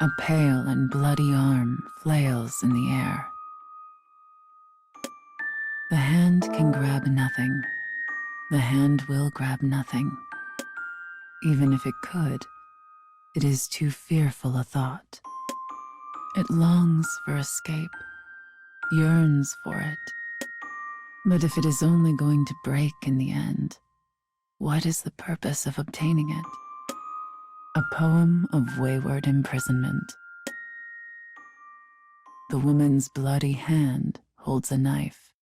A pale and bloody arm flails in the air. The hand can grab nothing. The hand will grab nothing. Even if it could, it is too fearful a thought. It longs for escape, yearns for it. But if it is only going to break in the end, what is the purpose of obtaining it? A poem of wayward imprisonment. The woman's bloody hand holds a knife.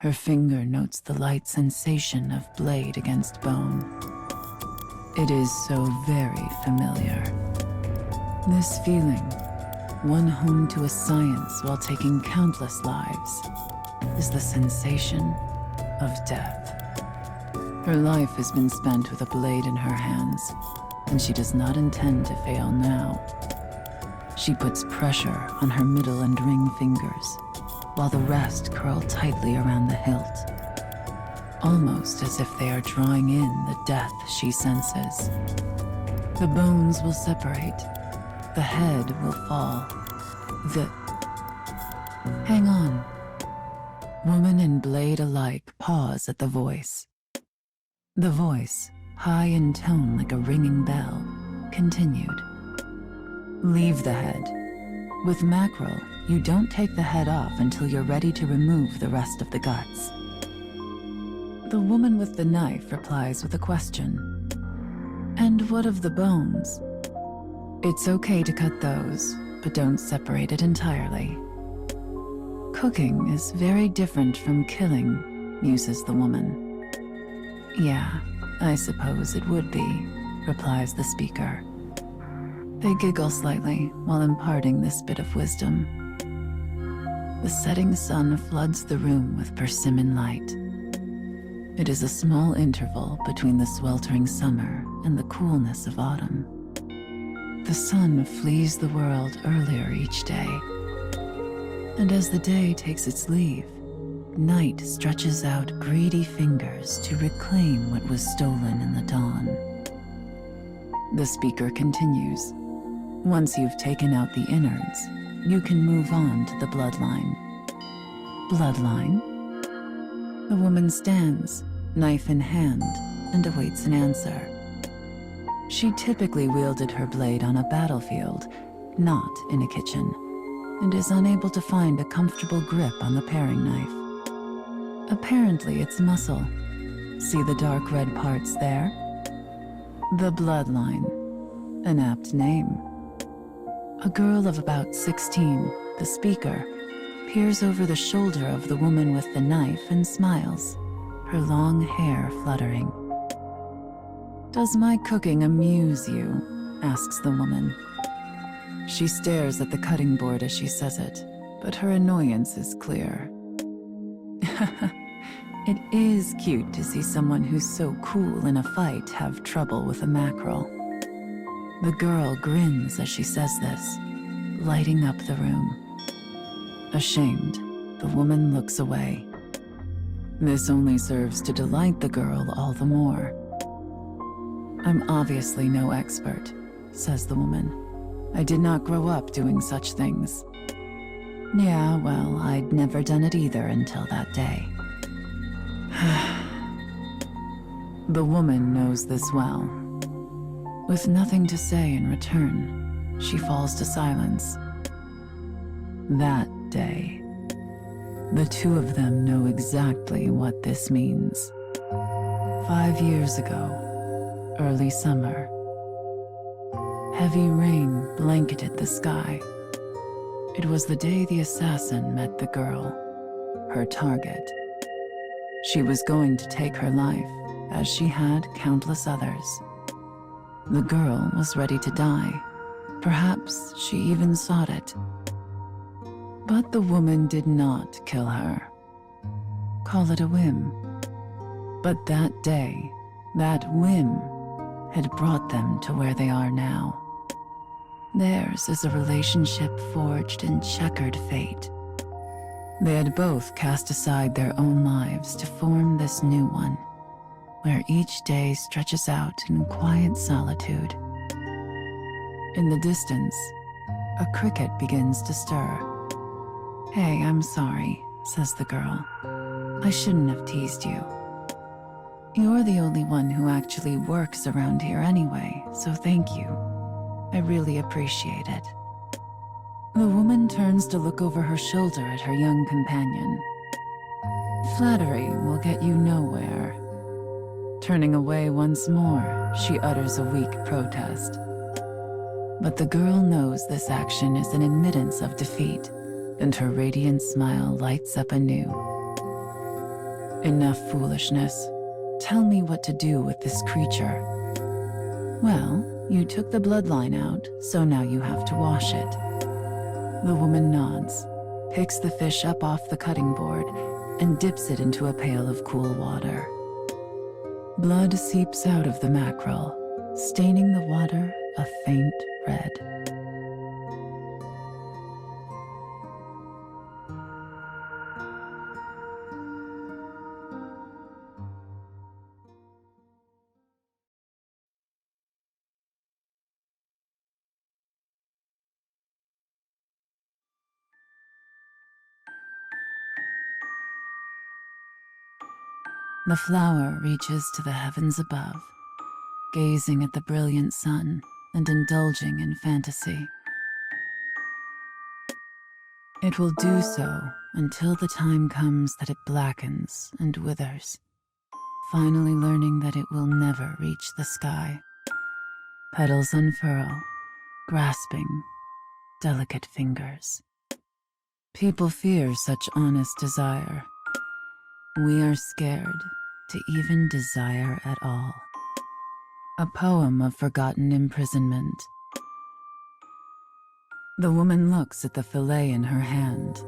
Her finger notes the light sensation of blade against bone. It is so very familiar. This feeling, one honed to a science while taking countless lives, is the sensation of death. Her life has been spent with a blade in her hands, and she does not intend to fail now. She puts pressure on her middle and ring fingers, while the rest curl tightly around the hilt, almost as if they are drawing in the death she senses. The bones will separate, the head will fall, Hang on. Woman and blade alike pause at the voice. The voice, high in tone like a ringing bell, continued. Leave the head. With mackerel, you don't take the head off until you're ready to remove the rest of the guts. The woman with the knife replies with a question. And what of the bones? It's okay to cut those, but don't separate it entirely. Cooking is very different from killing, muses the woman. Yeah, I suppose it would be, replies the speaker. They giggle slightly while imparting this bit of wisdom. The setting sun floods the room with persimmon light. It is a small interval between the sweltering summer and the coolness of autumn. The sun flees the world earlier each day. And as the day takes its leave, night stretches out greedy fingers to reclaim what was stolen in the dawn. The speaker continues. Once you've taken out the innards, you can move on to the bloodline. Bloodline? The woman stands, knife in hand, and awaits an answer. She typically wielded her blade on a battlefield, not in a kitchen, and is unable to find a comfortable grip on the paring knife. Apparently it's muscle. See the dark red parts there? The bloodline. An apt name. A girl of about 16, the speaker, peers over the shoulder of the woman with the knife and smiles, her long hair fluttering. Does my cooking amuse you? Asks the woman. She stares at the cutting board as she says it, but her annoyance is clear. It is cute to see someone who's so cool in a fight have trouble with a mackerel. The girl grins as she says this, lighting up the room. Ashamed, the woman looks away. This only serves to delight the girl all the more. I'm obviously no expert, says the woman. I did not grow up doing such things. Yeah, well, I'd never done it either until that day. The woman knows this well. With nothing to say in return, she falls to silence. That day, the two of them know exactly what this means. 5 years ago, early summer. Heavy rain blanketed the sky. It was the day the assassin met the girl, her target. She was going to take her life, as she had countless others. The girl was ready to die. Perhaps she even sought it. But the woman did not kill her. Call it a whim. But that day, that whim, had brought them to where they are now. Theirs is a relationship forged in checkered fate. They had both cast aside their own lives to form this new one, where each day stretches out in quiet solitude. In the distance, a cricket begins to stir. "Hey, I'm sorry," says the girl. "I shouldn't have teased you. You're the only one who actually works around here anyway, so thank you. I really appreciate it." The woman turns to look over her shoulder at her young companion. Flattery will get you nowhere. Turning away once more, she utters a weak protest. But the girl knows this action is an admittance of defeat, and her radiant smile lights up anew. "Enough foolishness. Tell me what to do with this creature." "Well, you took the bloodline out, so now you have to wash it." The woman nods, picks the fish up off the cutting board, and dips it into a pail of cool water. Blood seeps out of the mackerel, staining the water a faint red. The flower reaches to the heavens above, gazing at the brilliant sun and indulging in fantasy. It will do so until the time comes that it blackens and withers, finally learning that it will never reach the sky. Petals unfurl, grasping delicate fingers. People fear such honest desire. We are scared to even desire at all. A poem of forgotten imprisonment. The woman looks at the fillet in her hand.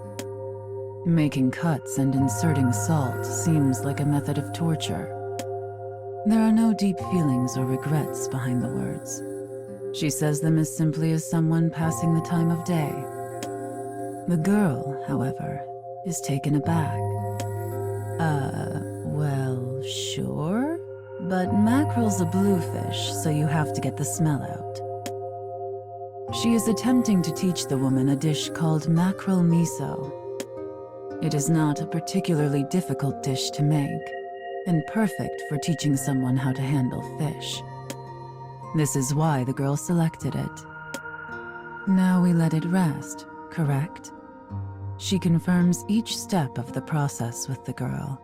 Making cuts and inserting salt seems like a method of torture. There are no deep feelings or regrets behind the words. She says them as simply as someone passing the time of day. The girl, however, is taken aback. Well, sure, but mackerel's a bluefish, so you have to get the smell out. She is attempting to teach the woman a dish called mackerel miso. It is not a particularly difficult dish to make, and perfect for teaching someone how to handle fish. This is why the girl selected it. Now we let it rest, correct? She confirms each step of the process with the girl.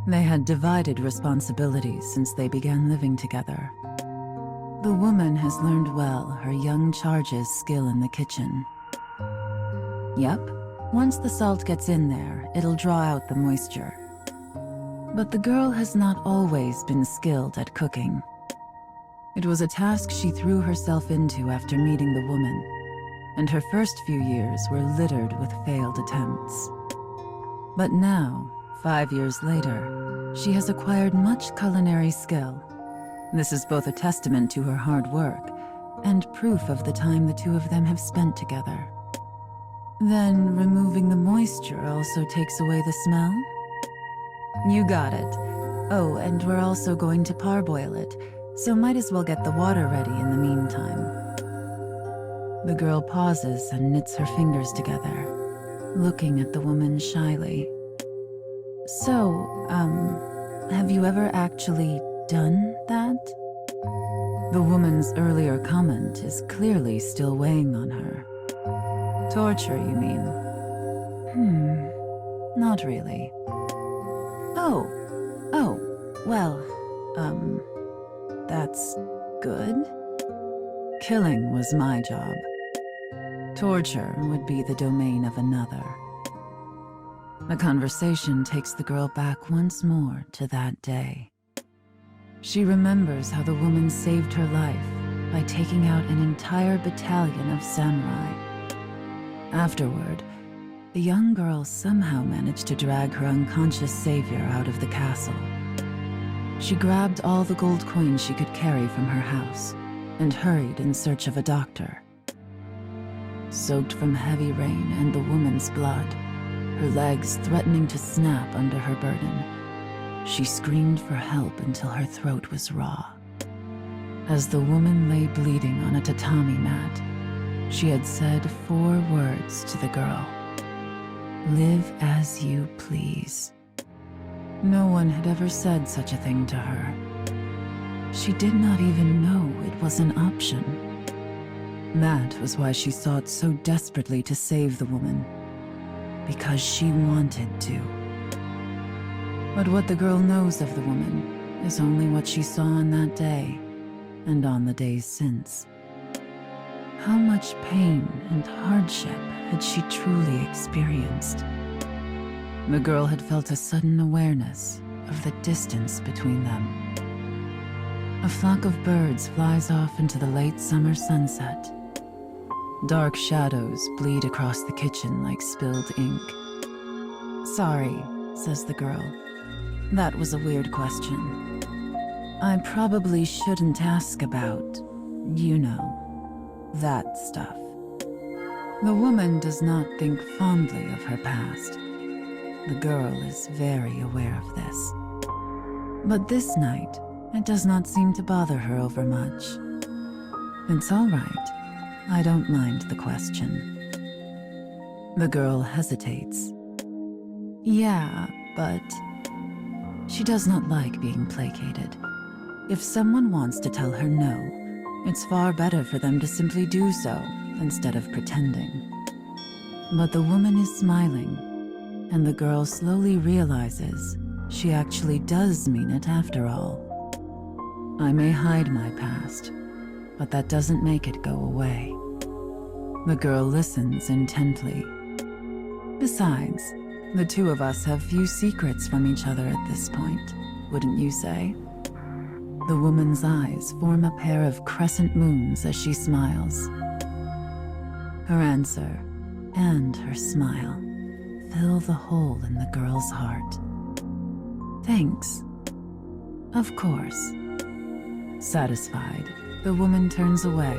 They had divided responsibilities since they began living together. The woman has learned well her young charge's skill in the kitchen. Yep, once the salt gets in there, it'll draw out the moisture. But the girl has not always been skilled at cooking. It was a task she threw herself into after meeting the woman, and her first few years were littered with failed attempts. But now, 5 years later, she has acquired much culinary skill. This is both a testament to her hard work and proof of the time the two of them have spent together. Then, removing the moisture also takes away the smell? You got it. Oh, and we're also going to parboil it, so might as well get the water ready in the meantime. The girl pauses and knits her fingers together, looking at the woman shyly. So, have you ever actually done that? The woman's earlier comment is clearly still weighing on her. Torture, you mean? Not really. Oh, well, that's good. Killing was my job. Torture would be the domain of another. The conversation takes the girl back once more to that day. She remembers how the woman saved her life by taking out an entire battalion of samurai. Afterward, the young girl somehow managed to drag her unconscious savior out of the castle. She grabbed all the gold coins she could carry from her house and hurried in search of a doctor. Soaked from heavy rain and the woman's blood, her legs threatening to snap under her burden, she screamed for help until her throat was raw. As the woman lay bleeding on a tatami mat, She had said 4 words to the girl. Live as you please. No one had ever said such a thing to her. She did not even know it was an option. That was why she sought so desperately to save the woman. Because she wanted to. But what the girl knows of the woman is only what she saw on that day, and on the days since. How much pain and hardship had she truly experienced? The girl had felt a sudden awareness of the distance between them. A flock of birds flies off into the late summer sunset. Dark shadows bleed across the kitchen like spilled ink. Sorry, says the girl. That was a weird question. I probably shouldn't ask about, you know, that stuff. The woman does not think fondly of her past. The girl is very aware of this. But this night, it does not seem to bother her over much. It's all right. I don't mind the question. The girl hesitates. Yeah, but... She does not like being placated. If someone wants to tell her no, it's far better for them to simply do so instead of pretending. But the woman is smiling, and the girl slowly realizes she actually does mean it after all. I may hide my past, but that doesn't make it go away. The girl listens intently. Besides, the two of us have few secrets from each other at this point, wouldn't you say? The woman's eyes form a pair of crescent moons as she smiles. Her answer and her smile fill the hole in the girl's heart. Thanks. Of course. Satisfied, the woman turns away.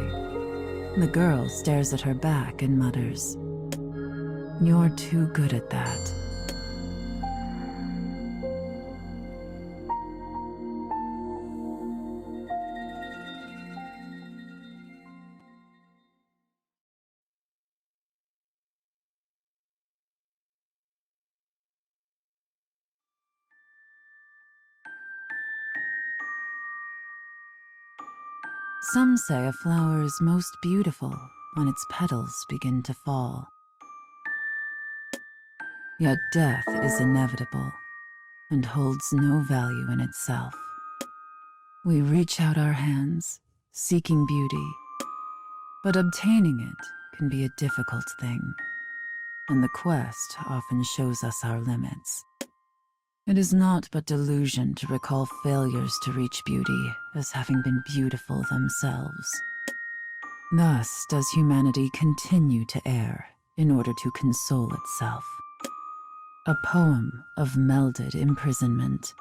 The girl stares at her back and mutters, "You're too good at that." Some say a flower is most beautiful when its petals begin to fall. Yet death is inevitable and holds no value in itself. We reach out our hands, seeking beauty, but obtaining it can be a difficult thing, and the quest often shows us our limits. It is not but delusion to recall failures to reach beauty as having been beautiful themselves. Thus does humanity continue to err in order to console itself. A poem of melded imprisonment.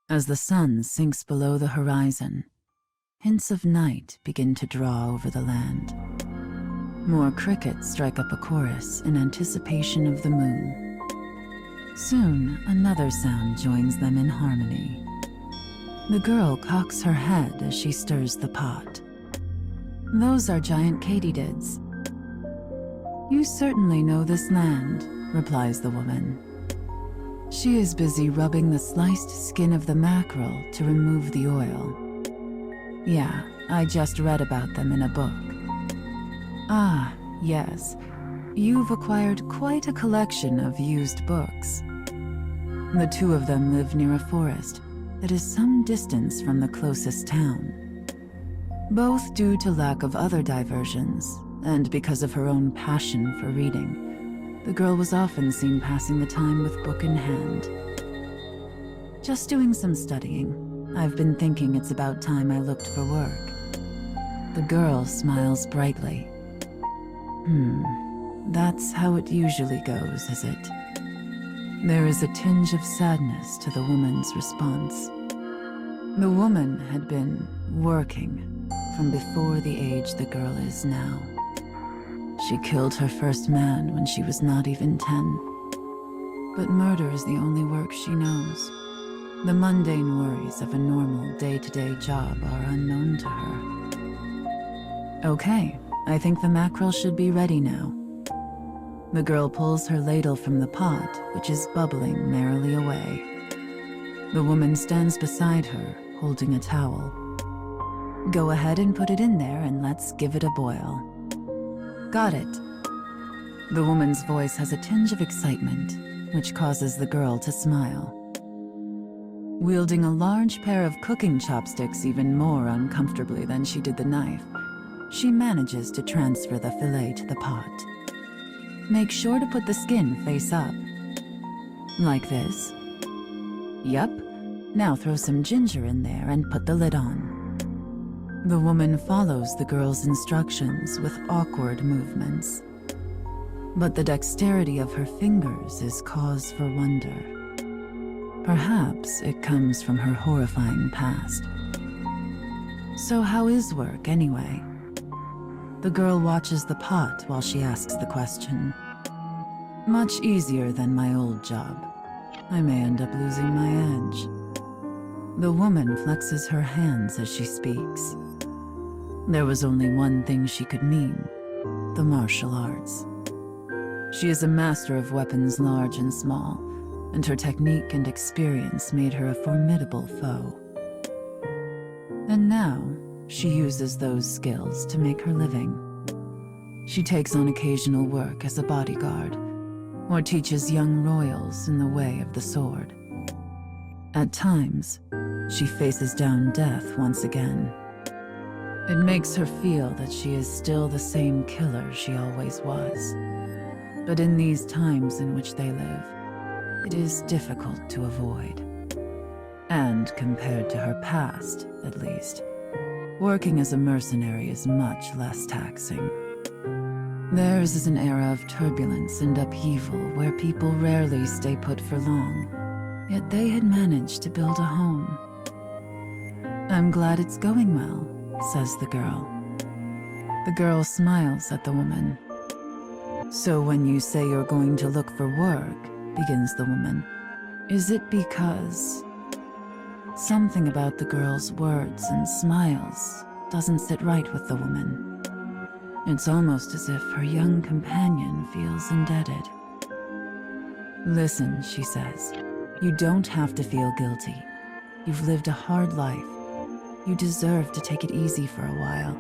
As the sun sinks below the horizon, hints of night begin to draw over the land. More crickets strike up a chorus in anticipation of the moon. Soon, another sound joins them in harmony. The girl cocks her head as she stirs the pot. Those are giant katydids. You certainly know this land, replies the woman. She is busy rubbing the sliced skin of the mackerel to remove the oil. Yeah, I just read about them in a book. Ah, yes. You've acquired quite a collection of used books. The two of them live near a forest that is some distance from the closest town. Both due to lack of other diversions, and because of her own passion for reading, the girl was often seen passing the time with book in hand. Just doing some studying. I've been thinking it's about time I looked for work. The girl smiles brightly. That's how it usually goes, is it? There is a tinge of sadness to the woman's response. The woman had been working from before the age the girl is now. She killed her first man when she was not even 10. But murder is the only work she knows. The mundane worries of a normal day-to-day job are unknown to her. Okay, I think the mackerel should be ready now. The girl pulls her ladle from the pot, which is bubbling merrily away. The woman stands beside her, holding a towel. Go ahead and put it in there and let's give it a boil. Got it. The woman's voice has a tinge of excitement, which causes the girl to smile. Wielding a large pair of cooking chopsticks even more uncomfortably than she did the knife, she manages to transfer the fillet to the pot. Make sure to put the skin face up. Like this. Yup. Now throw some ginger in there and put the lid on. The woman follows the girl's instructions with awkward movements. But the dexterity of her fingers is cause for wonder. Perhaps it comes from her horrifying past. So how is work, anyway? The girl watches the pot while she asks the question. Much easier than my old job. I may end up losing my edge. The woman flexes her hands as she speaks. There was only one thing she could mean: the martial arts. She is a master of weapons large and small, and her technique and experience made her a formidable foe. And now, she uses those skills to make her living. She takes on occasional work as a bodyguard, or teaches young royals in the way of the sword. At times, she faces down death once again. It makes her feel that she is still the same killer she always was. But in these times in which they live, it is difficult to avoid. And compared to her past, at least, working as a mercenary is much less taxing. Theirs is an era of turbulence and upheaval where people rarely stay put for long, yet they had managed to build a home. I'm glad it's going well, says the girl. The girl smiles at the woman. So when you say you're going to look for work, begins the woman, is it because... Something about the girl's words and smiles doesn't sit right with the woman. It's almost as if her young companion feels indebted. Listen, she says, you don't have to feel guilty. You've lived a hard life. You deserve to take it easy for a while.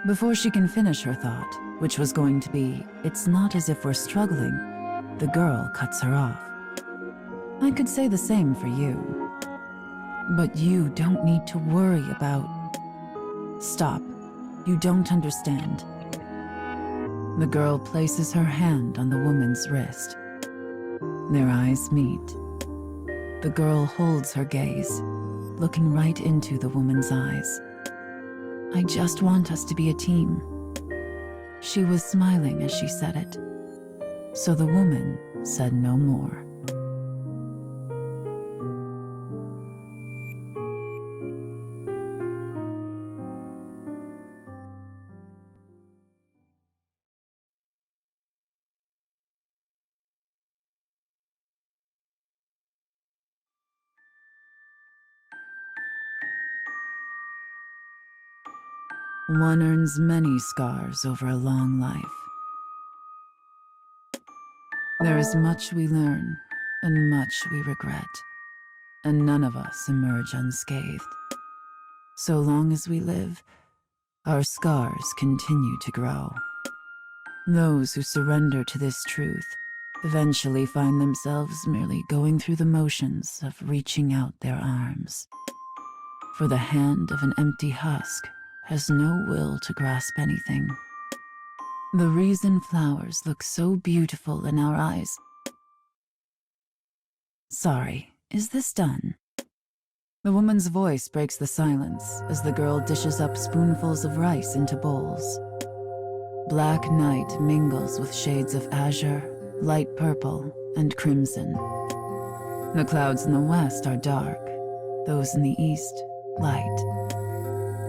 Before she can finish her thought, which was going to be, it's not as if we're struggling, the girl cuts her off. I could say the same for you. But you don't need to worry about... Stop. You don't understand. The girl places her hand on the woman's wrist. Their eyes meet. The girl holds her gaze, looking right into the woman's eyes. I just want us to be a team. She was smiling as she said it. So the woman said no more. One earns many scars over a long life. There is much we learn, and much we regret, and none of us emerge unscathed. So long as we live, our scars continue to grow. Those who surrender to this truth eventually find themselves merely going through the motions of reaching out their arms. For the hand of an empty husk has no will to grasp anything. The reason flowers look so beautiful in our eyes. Sorry, is this done? The woman's voice breaks the silence as the girl dishes up spoonfuls of rice into bowls. Black night mingles with shades of azure, light purple, and crimson. The clouds in the west are dark, those in the east, light.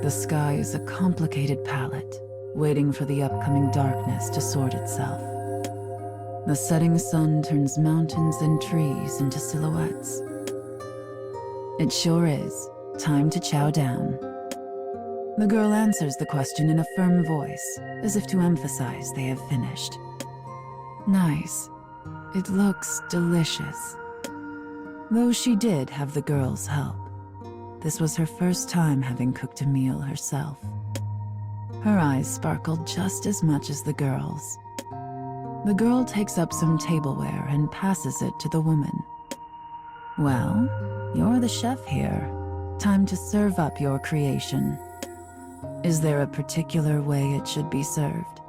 The sky is a complicated palette, waiting for the upcoming darkness to sort itself. The setting sun turns mountains and trees into silhouettes. It sure is time to chow down. The girl answers the question in a firm voice, as if to emphasize they have finished. Nice. It looks delicious. Though she did have the girl's help, this was her first time having cooked a meal herself. Her eyes sparkled just as much as the girl's. The girl takes up some tableware and passes it to the woman. Well, you're the chef here. Time to serve up your creation. Is there a particular way it should be served?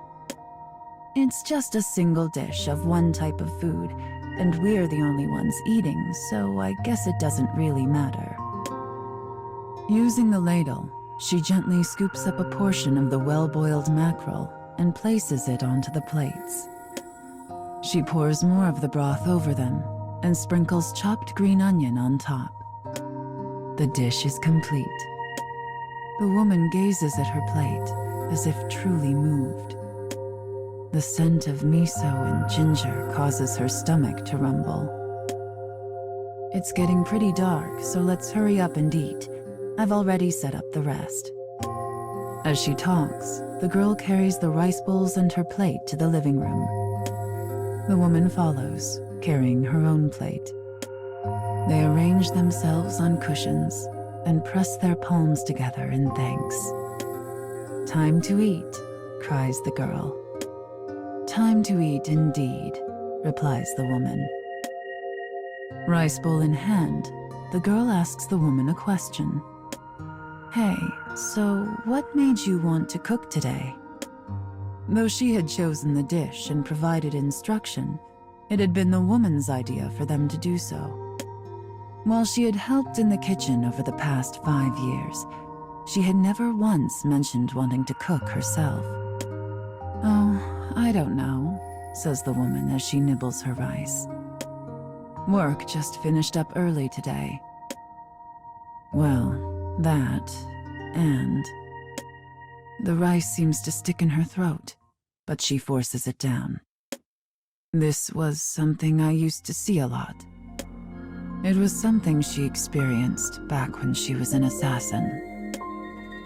It's just a single dish of one type of food, and we're the only ones eating, so I guess it doesn't really matter. Using the ladle, she gently scoops up a portion of the well-boiled mackerel and places it onto the plates. She pours more of the broth over them and sprinkles chopped green onion on top. The dish is complete. The woman gazes at her plate as if truly moved. The scent of miso and ginger causes her stomach to rumble. It's getting pretty dark, so let's hurry up and eat. I've already set up the rest. As she talks, the girl carries the rice bowls and her plate to the living room. The woman follows, carrying her own plate. They arrange themselves on cushions and press their palms together in thanks. Time to eat, cries the girl. Time to eat indeed, replies the woman. Rice bowl in hand, the girl asks the woman a question. Hey, so what made you want to cook today? Though she had chosen the dish and provided instruction, it had been the woman's idea for them to do so. While she had helped in the kitchen over the past 5 years, she had never once mentioned wanting to cook herself. Oh, I don't know, says the woman as she nibbles her rice. Work just finished up early today. Well, that, and... The rice seems to stick in her throat, but she forces it down. This was something I used to see a lot. It was something she experienced back when she was an assassin.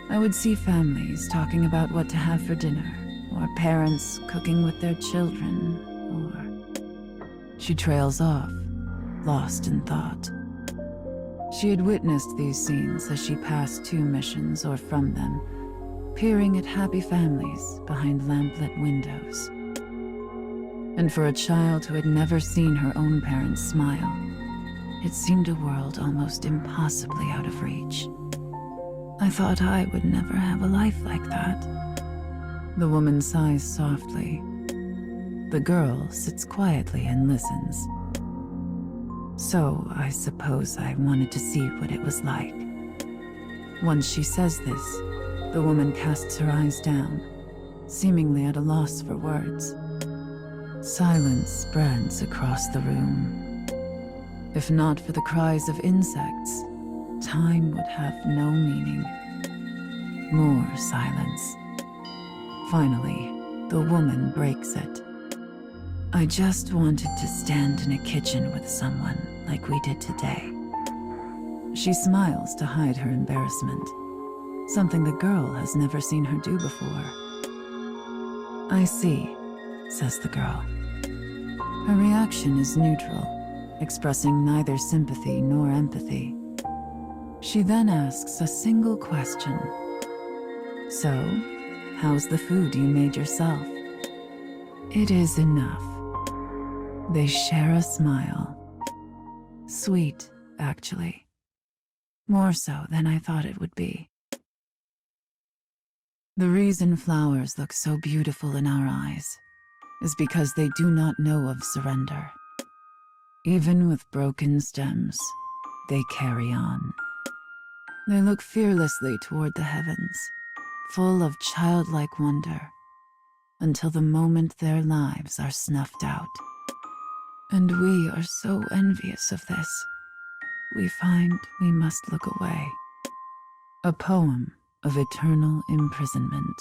I would see families talking about what to have for dinner, or parents cooking with their children, or... She trails off, lost in thought. She had witnessed these scenes as she passed 2 missions or from them, peering at happy families behind lamplit windows. And for a child who had never seen her own parents smile, it seemed a world almost impossibly out of reach. I thought I would never have a life like that. The woman sighs softly. The girl sits quietly and listens. So I suppose I wanted to see what it was like. Once she says this, the woman casts her eyes down, seemingly at a loss for words. Silence spreads across the room. If not for the cries of insects, time would have no meaning. More silence. Finally, the woman breaks it. I just wanted to stand in a kitchen with someone like we did today. She smiles to hide her embarrassment, something the girl has never seen her do before. I see, says the girl. Her reaction is neutral, expressing neither sympathy nor empathy. She then asks a single question. So, how's the food you made yourself? It is enough. They share a smile. Sweet, actually. More so than I thought it would be. The reason flowers look so beautiful in our eyes is because they do not know of surrender. Even with broken stems, they carry on. They look fearlessly toward the heavens, full of childlike wonder, until the moment their lives are snuffed out. And we are so envious of this. We find we must look away. A poem of eternal imprisonment.